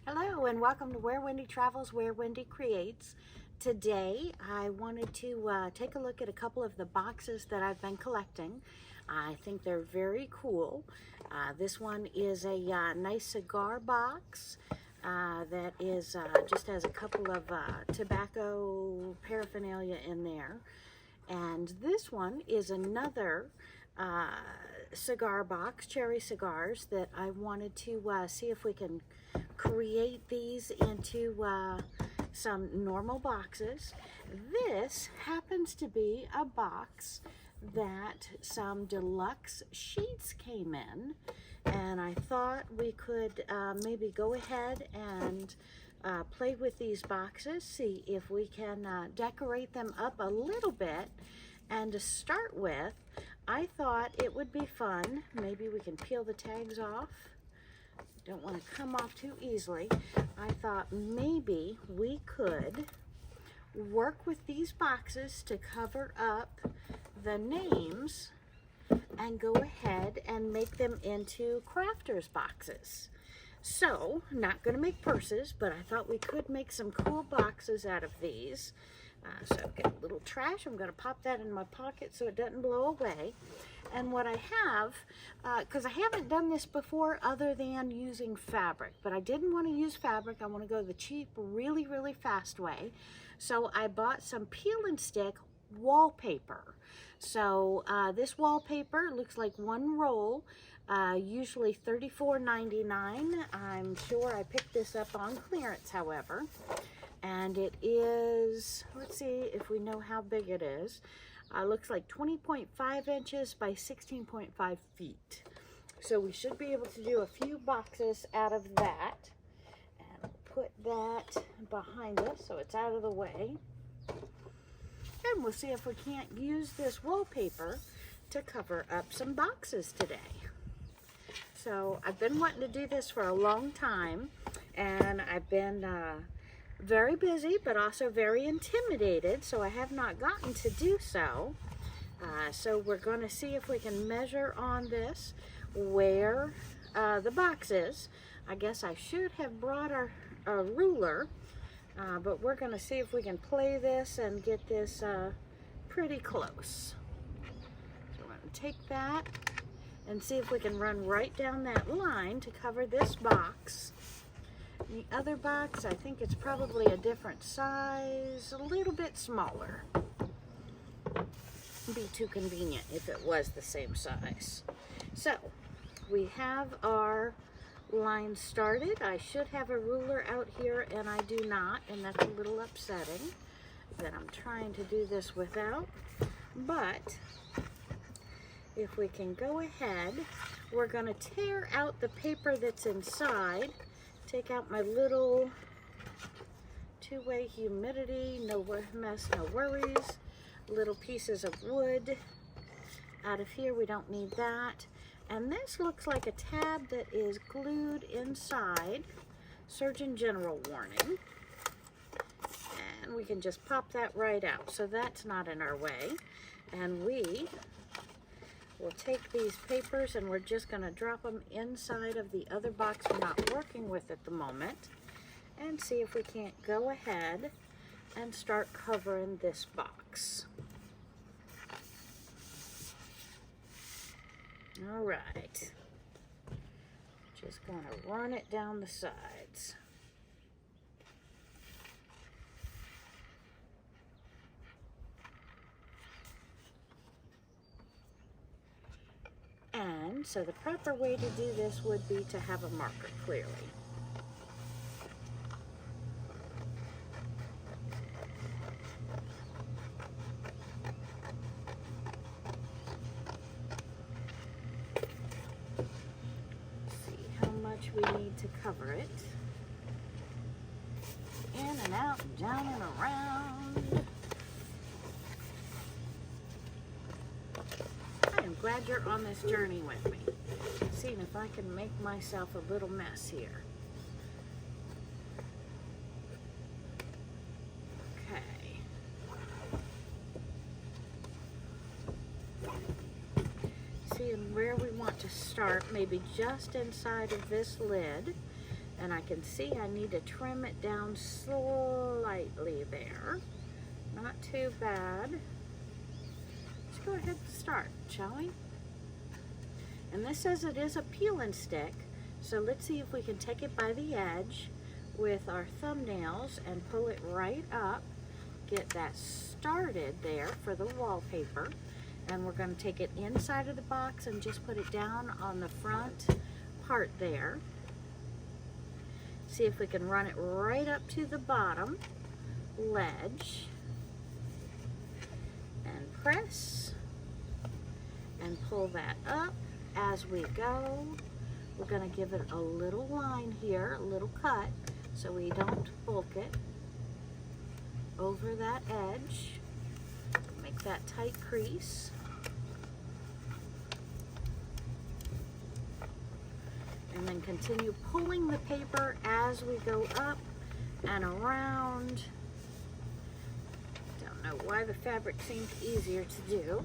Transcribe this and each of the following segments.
Hello and welcome to Where Wendy Travels, Where Wendy Creates. Today I wanted to take a look at a couple of the boxes that I've been collecting. I think they're very cool. This one is a nice cigar box that is just has a couple of tobacco paraphernalia in there. And this one is another cigar box, cherry cigars, that I wanted to see if we can create these into some normal boxes. This happens to be a box that some deluxe sheets came in, and I thought we could maybe go ahead and play with these boxes, see if we can decorate them up a little bit. And to start with, I thought it would be fun. Maybe we can peel the tags off. Don't want to come off too easily. I thought maybe we could work with these boxes to cover up the names and go ahead and make them into crafters boxes. So, not going to make purses, but I thought we could make some cool boxes out of these. So I've got a little trash. I'm going to pop that in my pocket so it doesn't blow away. And what I have, because I haven't done this before other than using fabric, but I didn't want to use fabric. I want to go the cheap, really, really fast way. So I bought some peel and stick wallpaper. So this wallpaper looks like one roll, usually $34.99. I'm sure I picked this up on clearance, however. And it is, let's see if we know how big it is. Looks like 20.5 inches by 16.5 feet. So we should be able to do a few boxes out of that. And put that behind us so it's out of the way. And we'll see if we can't use this wallpaper to cover up some boxes today. So I've been wanting to do this for a long time, and I've been very busy, but also very intimidated, so I have not gotten to do so. So we're going to see if we can measure on this where the box is. I guess I should have brought our ruler, but we're going to see if we can play this and get this pretty close. So we're going to take that and see if we can run right down that line to cover this box. The other box, I think it's probably a different size, a little bit smaller. It'd be too convenient if it was the same size. So, we have our line started. I should have a ruler out here, and I do not, and that's a little upsetting that I'm trying to do this without. But, if we can go ahead, we're going to tear out the paper that's inside. Take out my little two-way humidity, no mess, no worries. Little pieces of wood out of here, we don't need that. And this looks like a tab that is glued inside. Surgeon General warning. And we can just pop that right out, so that's not in our way. And we we'll take these papers and we're just going to drop them inside of the other box we're not working with at the moment, and see if we can't go ahead and start covering this box. All right. Just going to run it down the sides. And so the proper way to do this would be to have a marker, clearly. See how much we need to cover it. In and out, down and around. I'm glad you're on this journey with me. Seeing if I can make myself a little mess here. Okay. Seeing where we want to start, maybe just inside of this lid. And I can see I need to trim it down slightly there. Not too bad. Let's go ahead and start, shall we? And this says it is a peel and stick, so let's see if we can take it by the edge with our thumbnails and pull it right up. Get that started there for the wallpaper. And we're going to take it inside of the box and just put it down on the front part there. See if we can run it right up to the bottom ledge. And press. And pull that up as we go. We're going to give it a little line here, a little cut, so we don't bulk it over that edge. Make that tight crease. And then continue pulling the paper as we go up and around. Don't know why the fabric seems easier to do,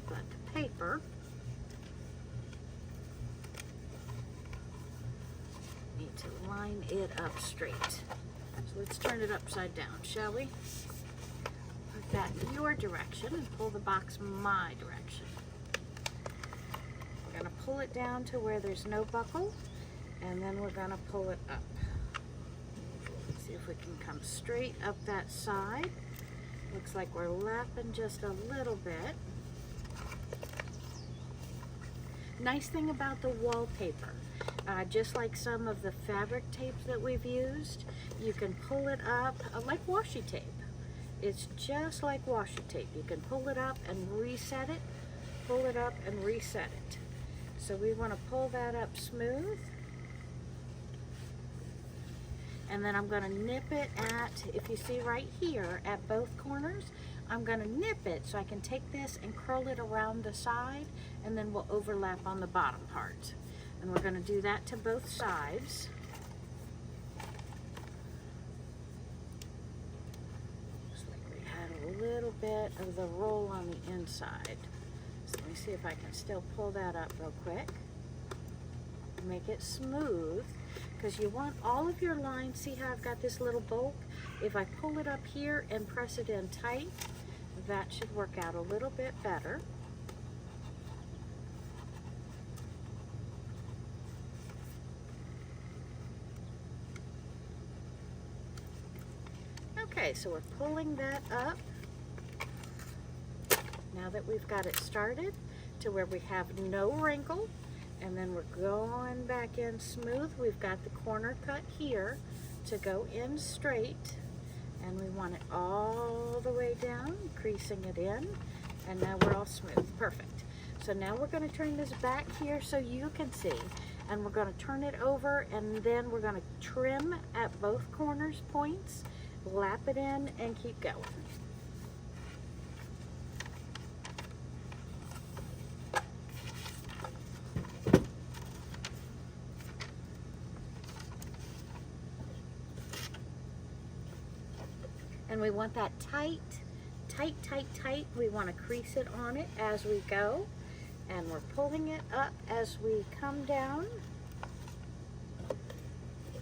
but the paper need to line it up straight. So let's turn it upside down, shall we? Put that in your direction and pull the box my direction. We're going to pull it down to where there's no buckle, and then we're going to pull it up. See if we can come straight up that side. Looks like we're lapping just a little bit. Nice thing about the wallpaper, just like some of the fabric tapes that we've used, you can pull it up like washi tape. It's just like washi tape. You can pull it up and reset it, pull it up and reset it. So we want to pull that up smooth. And then I'm going to nip it at, if you see right here, at both corners, I'm going to nip it so I can take this and curl it around the side, and then we'll overlap on the bottom part. And we're going to do that to both sides. Looks like we had a little bit of the roll on the inside. So let me see if I can still pull that up real quick. Make it smooth, because you want all of your lines. See how I've got this little bulk? If I pull it up here and press it in tight, that should work out a little bit better. Okay, so we're pulling that up now that we've got it started to where we have no wrinkle, and then we're going back in smooth. We've got the corner cut here to go in straight, and we want it all the way down, creasing it in, and now we're all smooth. Perfect. So now we're going to turn this back here so you can see, and we're going to turn it over, and then we're going to trim at both corners points, lap it in, and keep going. And we want that tight, tight, tight, tight. We want to crease it on it as we go. And we're pulling it up as we come down.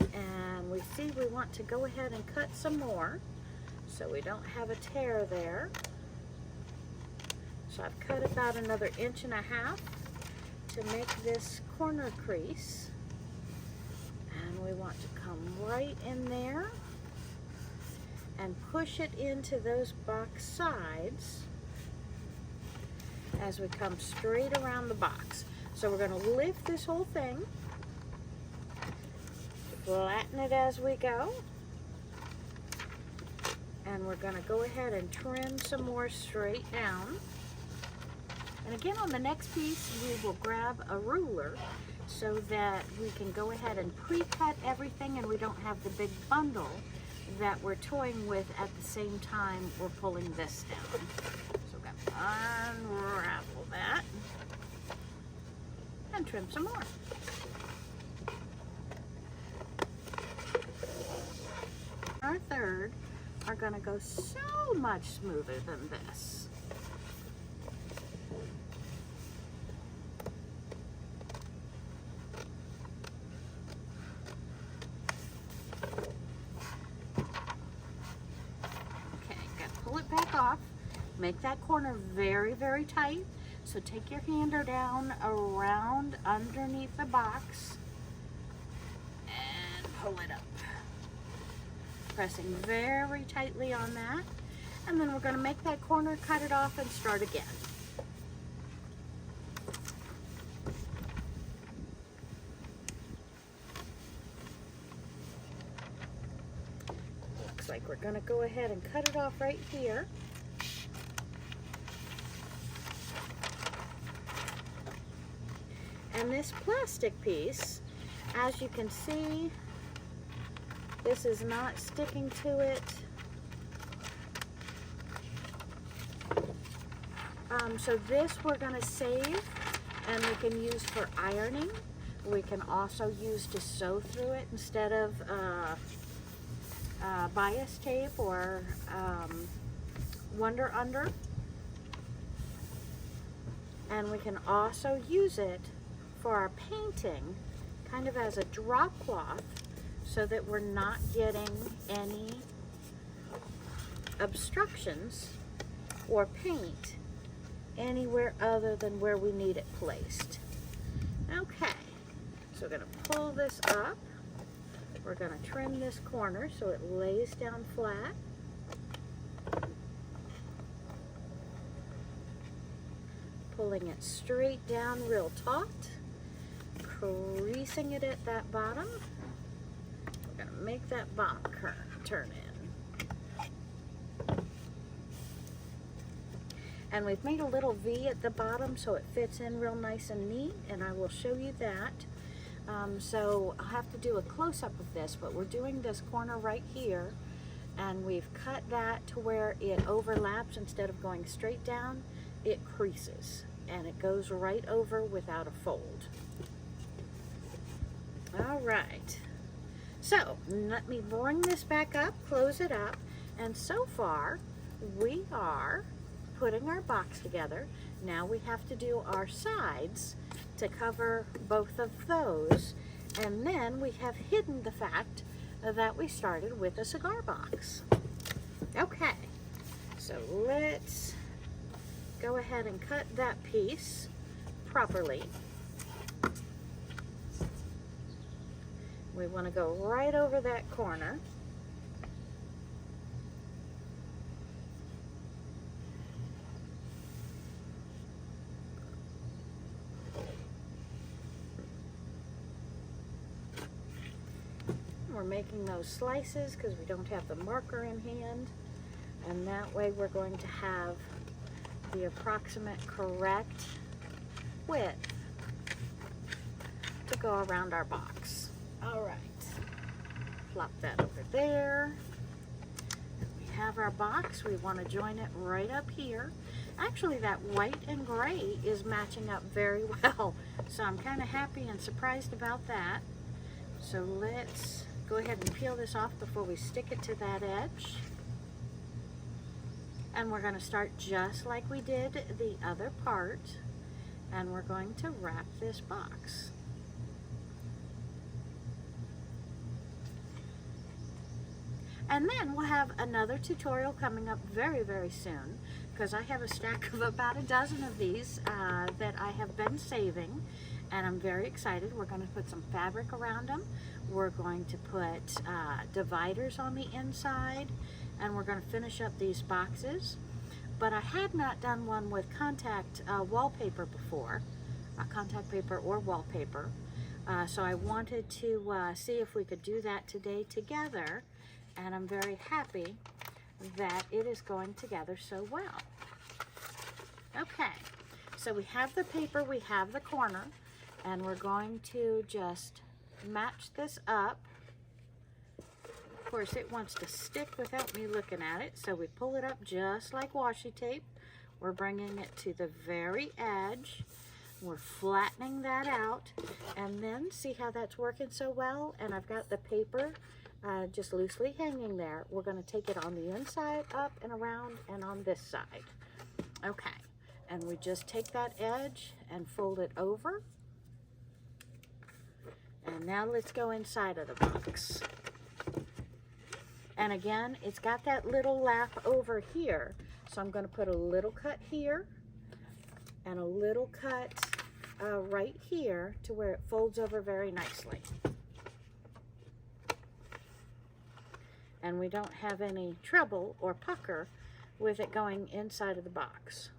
And we see we want to go ahead and cut some more so we don't have a tear there. So I've cut about another 1.5 inches to make this corner crease. And we want to come right in there and push it into those box sides as we come straight around the box. So we're going to lift this whole thing, flatten it as we go, and we're going to go ahead and trim some more straight down. And again, on the next piece, we will grab a ruler so that we can go ahead and pre-cut everything, and we don't have the big bundle that we're toying with at the same time we're pulling this down. So we're going to unravel that and trim some more. Our third are going to go so much smoother than this. Make that corner very, very tight. So take your hander down around underneath the box and pull it up. Pressing very tightly on that. And then we're going to make that corner, cut it off, and start again. Looks like we're going to go ahead and cut it off right here. And this plastic piece, as you can see, this is not sticking to it. So this we're going to save, and we can use for ironing. We can also use to sew through it instead of bias tape or Wonder Under. And we can also use it for our painting, kind of as a drop cloth, so that we're not getting any obstructions or paint anywhere other than where we need it placed. Okay, so we're going to pull this up. We're going to trim this corner so it lays down flat. Pulling it straight down real taut. Creasing it at that bottom. We're going to make that bottom turn in. And we've made a little V at the bottom so it fits in real nice and neat, and I will show you that. So I'll have to do a close-up of this, but we're doing this corner right here, and we've cut that to where it overlaps. Instead of going straight down, it creases, and it goes right over without a fold. All right, so let me bring this back up, close it up, and so far we are putting our box together. Now we have to do our sides to cover both of those, and then we have hidden the fact that we started with a cigar box. Okay, so let's go ahead and cut that piece properly. We want to go right over that corner. We're making those slices because we don't have the marker in hand, and that way we're going to have the approximate correct width to go around our box. All right, plop that over there. We have our box. We want to join it right up here. Actually, that white and gray is matching up very well, so I'm kind of happy and surprised about that. So let's go ahead and peel this off before we stick it to that edge. And we're going to start just like we did the other part, and we're going to wrap this box. And then we'll have another tutorial coming up very, very soon, because I have a stack of about a dozen of these that I have been saving, and I'm very excited. We're going to put some fabric around them. We're going to put dividers on the inside, and we're going to finish up these boxes. But I had not done one with contact wallpaper before, contact paper or wallpaper, so I wanted to see if we could do that today together, and I'm very happy that it is going together so well. Okay, so we have the paper, we have the corner, and we're going to just match this up. Of course, it wants to stick without me looking at it, so we pull it up just like washi tape. We're bringing it to the very edge. We're flattening that out, and then see how that's working so well? And I've got the paper just loosely hanging there. We're going to take it on the inside, up and around, and on this side. Okay, and we just take that edge and fold it over. And now let's go inside of the box. And again, it's got that little lap over here, So I'm going to put a little cut here and a little cut right here to where it folds over very nicely. And we don't have any trouble or pucker with it going inside of the box.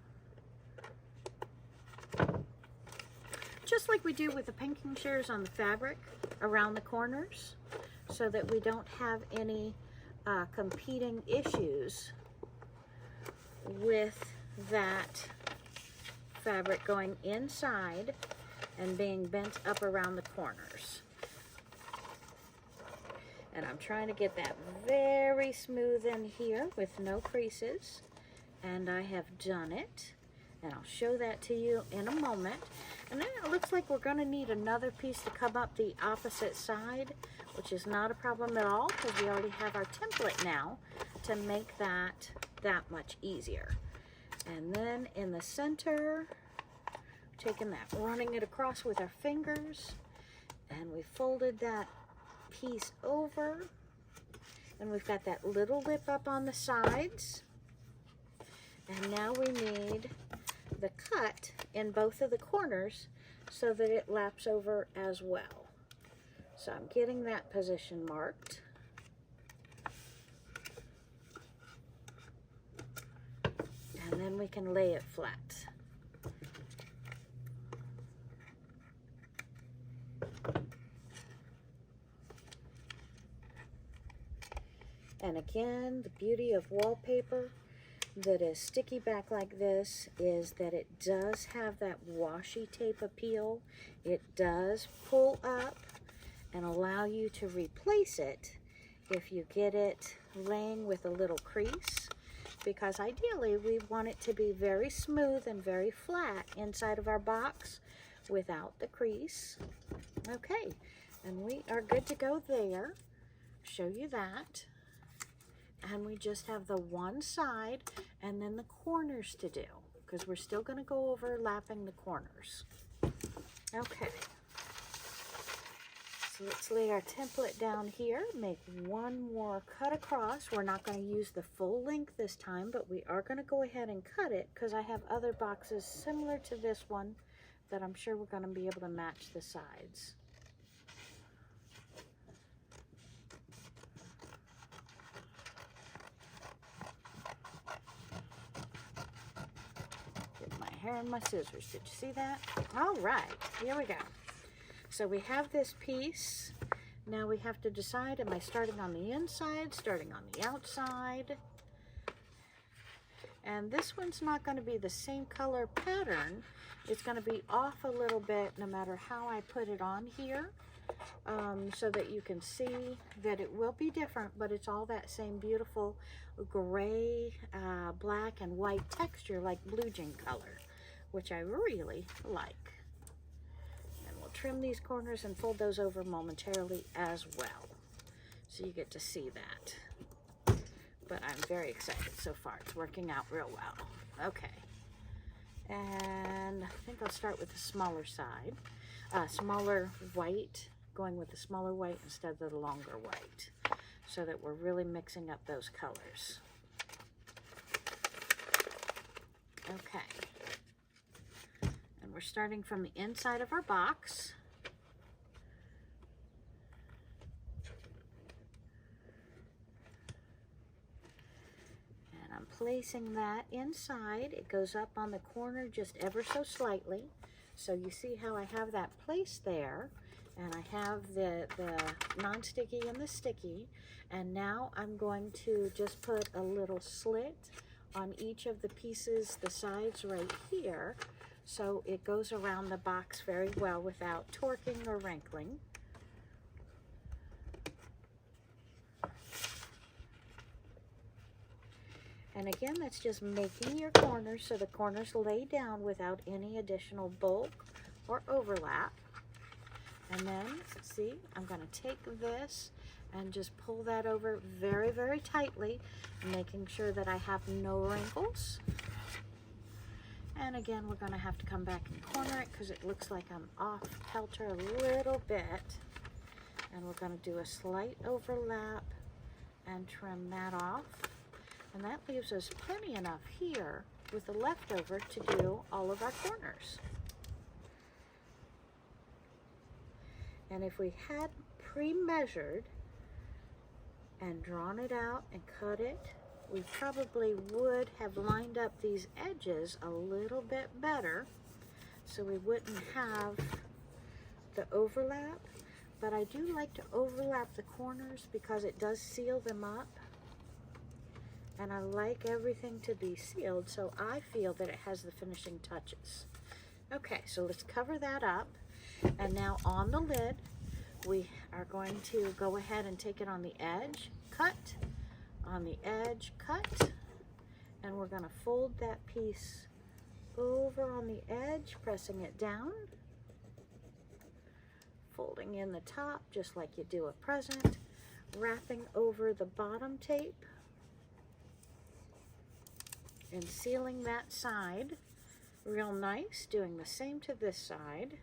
Just like we do with the pinking shears on the fabric around the corners, so that we don't have any competing issues with that fabric going inside and being bent up around the corners. And I'm trying to get that very smooth in here with no creases. And I have done it. And I'll show that to you in a moment. And then it looks like we're going to need another piece to come up the opposite side, which is not a problem at all because we already have our template now to make that much easier. And then in the center, taking that, running it across with our fingers, and we folded that piece over, and we've got that little lip up on the sides, and now we need the cut in both of the corners so that it laps over as well. So I'm getting that position marked. And then we can lay it flat. And again, the beauty of wallpaper that is sticky back like this is that it does have that washi tape appeal. It does pull up and allow you to replace it if you get it laying with a little crease, because ideally we want it to be very smooth and very flat inside of our box without the crease. Okay, and we are good to go there. Show you that. And we just have the one side and then the corners to do, because we're still going to go overlapping the corners. Okay. So let's lay our template down here, make one more cut across. We're not going to use the full length this time, but we are going to go ahead and cut it because I have other boxes similar to this one that I'm sure we're going to be able to match the sides. And my scissors. Did you see that? All right, here we go. So we have this piece. Now we have to decide, am I starting on the inside, starting on the outside? And this one's not going to be the same color pattern. It's going to be off a little bit no matter how I put it on here, so that you can see that it will be different, but it's all that same beautiful gray, black, and white texture like blue jean color, which I really like. And we'll trim these corners and fold those over momentarily as well, so you get to see that. But I'm very excited so far. It's working out real well. Okay. And I think I'll start with the smaller side. Smaller white, going with the smaller white instead of the longer white, so that we're really mixing up those colors. Okay. And we're starting from the inside of our box. And I'm placing that inside. It goes up on the corner just ever so slightly. So you see how I have that placed there. And I have the non-sticky and the sticky. And now I'm going to just put a little slit on each of the pieces, the sides right here, so it goes around the box very well without torquing or wrinkling. And again, that's just making your corners so the corners lay down without any additional bulk or overlap. And then, see, I'm going to take this and just pull that over very, very tightly, making sure that I have no wrinkles. And again, we're going to have to come back and corner it because it looks like I'm off kilter a little bit. And we're going to do a slight overlap and trim that off. And that leaves us plenty enough here with the leftover to do all of our corners. And if we had pre-measured and drawn it out and cut it, we probably would have lined up these edges a little bit better so we wouldn't have the overlap. But I do like to overlap the corners because it does seal them up. And I like everything to be sealed, so I feel that it has the finishing touches. Okay, so let's cover that up. And now on the lid, we are going to go ahead and take it on the edge, cut, on the edge, cut, and we're going to fold that piece over on the edge, pressing it down, folding in the top just like you do a present, wrapping over the bottom tape, and sealing that side real nice, doing the same to this side.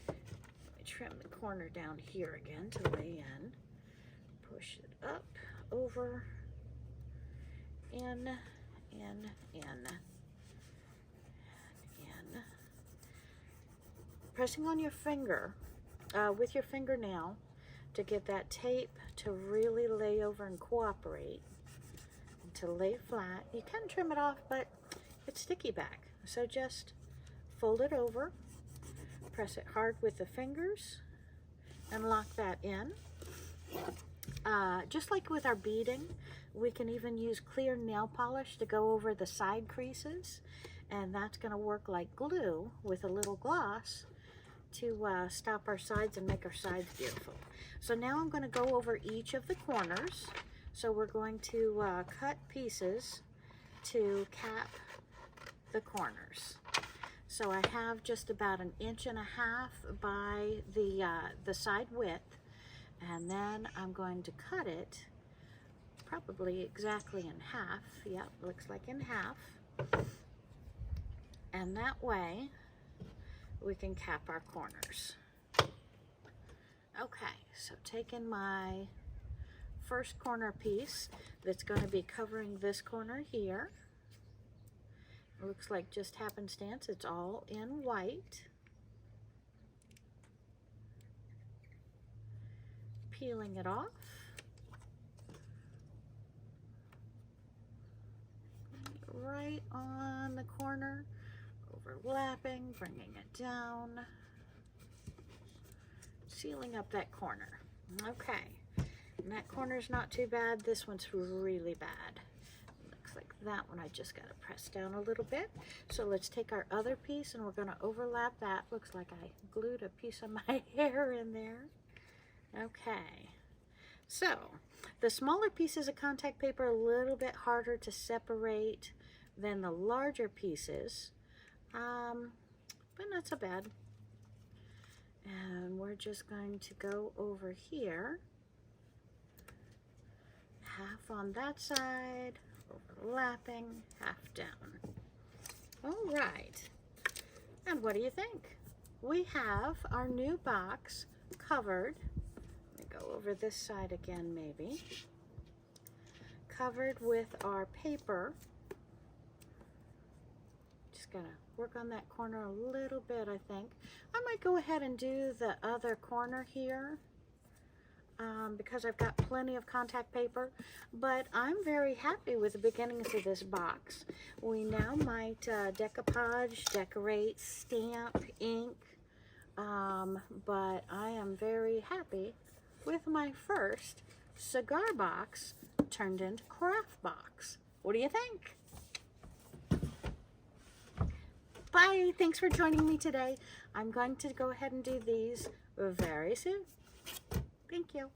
Let me trim the corner down here again to lay in. Push it up, over, in, pressing on your finger, with your fingernail, to get that tape to really lay over and cooperate, and to lay flat. You can trim it off, but it's sticky back. So just fold it over, press it hard with the fingers, and lock that in. Just like with our beading, we can even use clear nail polish to go over the side creases, and that's going to work like glue with a little gloss to stop our sides and make our sides beautiful. So now I'm going to go over each of the corners. So we're going to cut pieces to cap the corners. So I have just about 1.5 inches by the side width, and then I'm going to cut it probably exactly in half. Yep, looks like in half. And that way we can cap our corners. Okay, so taking my first corner piece that's going to be covering this corner here. It looks like just happenstance, it's all in white. Peeling it off. Right on the corner, overlapping, bringing it down, sealing up that corner. Okay, and that corner's not too bad. This one's really bad. Looks like that one I just got to press down a little bit. So let's take our other piece and we're going to overlap that. Looks like I glued a piece of my hair in there. Okay, so the smaller pieces of contact paper are a little bit harder to separate than the larger pieces, but not so bad. And we're just going to go over here, half on that side, overlapping, half down. All right, and what do you think? We have our new box covered. Let me go over this side again, maybe. Covered with our paper. Just gonna work on that corner a little bit, I think. I might go ahead and do the other corner here because I've got plenty of contact paper, but I'm very happy with the beginnings of this box. We now might decoupage, decorate, stamp, ink, but I am very happy with my first cigar box turned into craft box. What do you think? Bye. Thanks for joining me today. I'm going to go ahead and do these very soon. Thank you.